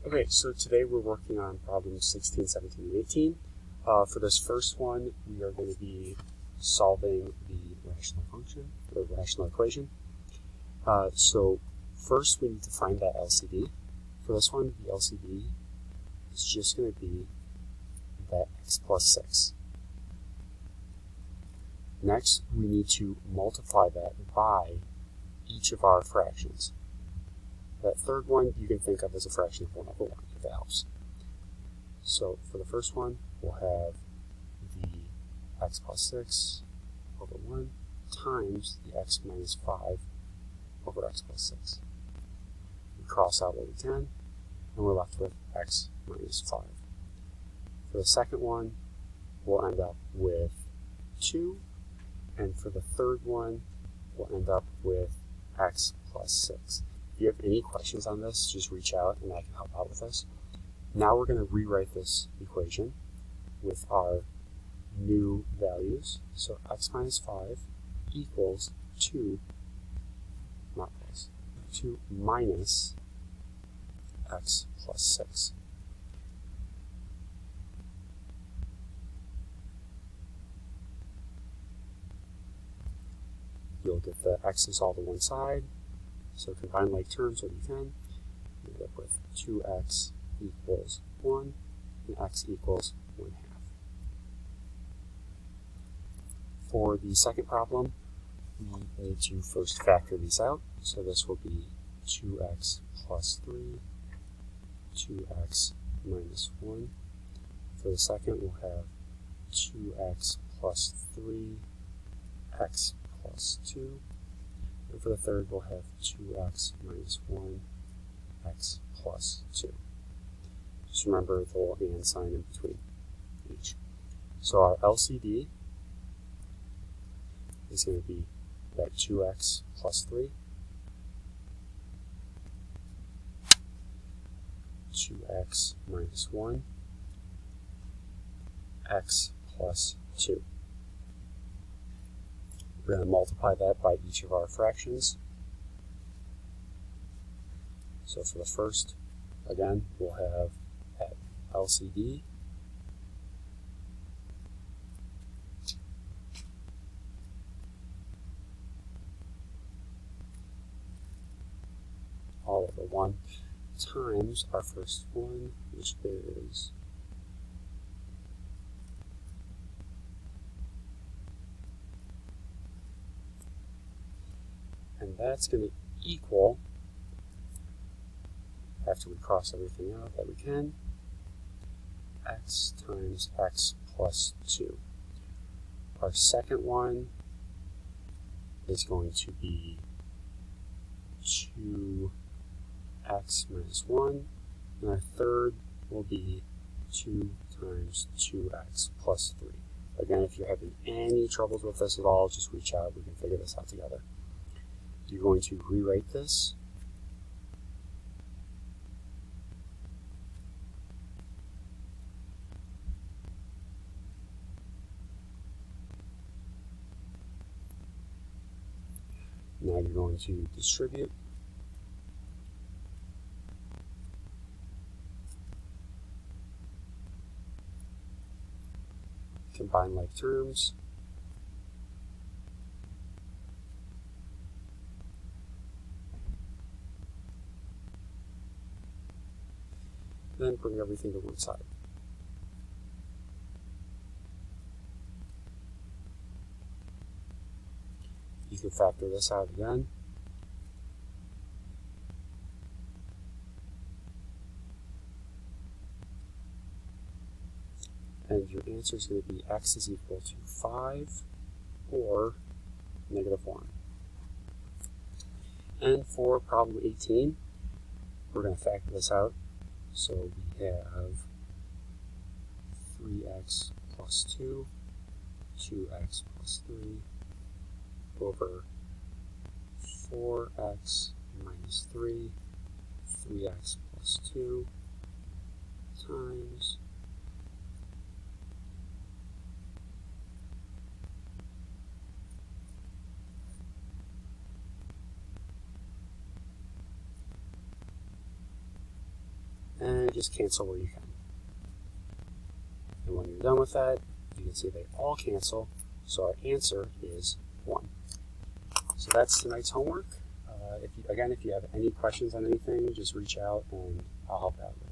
Okay, so today we're working on problems 16, 17, and 18. For this first one, we are going to be solving the rational function, or rational equation. So first we need to find that LCD. For this one, the LCD is just going to be that x plus 6. Next, we need to multiply that by each of our fractions. That third one you can think of as a fraction of 1 over 1, if that helps. So for the first one, we'll have the x plus 6 over 1 times the x minus 5 over x plus 6. We cross out what we can, and we're left with x minus 5. For the second one, we'll end up with 2, and for the third one, we'll end up with x plus 6. If you have any questions on this, just reach out and I can help out with this. Now we're going to rewrite this equation with our new values. So x minus 5 equals 2, not plus, 2 minus x plus 6. You'll get the x's all to one side, so combine like terms what you can. You end up with 2x equals 1, and x equals 1/2. For the second problem, we need to first factor these out. So this will be 2x plus 3, 2x minus 1. For the second, we'll have 2x plus 3, x plus 2. And for the third, we'll have 2x minus 1, x plus 2. Just remember the little and sign in between each. So our LCD is going to be that 2x plus 3, 2x minus 1, x plus 2. We're going to multiply that by each of our fractions. So for the first, again, we'll have at LCD all over 1 times our first one, which is and that's going to equal, after we cross everything out that we can, x times x plus 2. Our second one is going to be 2x minus 1, and our third will be 2 times 2x plus 3. Again, if you're having any troubles with this at all, just reach out. We can figure this out together. You're going to rewrite this. Now you're going to distribute. Combine like terms. Then bring everything to one side. You can factor this out again. And your answer is going to be x is equal to 5 or -1. And for problem 18, we're going to factor this out. So we have 3x plus 2, 2x plus 3, over 4x minus 3, 3x plus 2, times and just cancel where you can. And when you're done with that, you can see they all cancel, so our answer is 1. So that's tonight's homework. If you have any questions on anything, just reach out and I'll help out with it.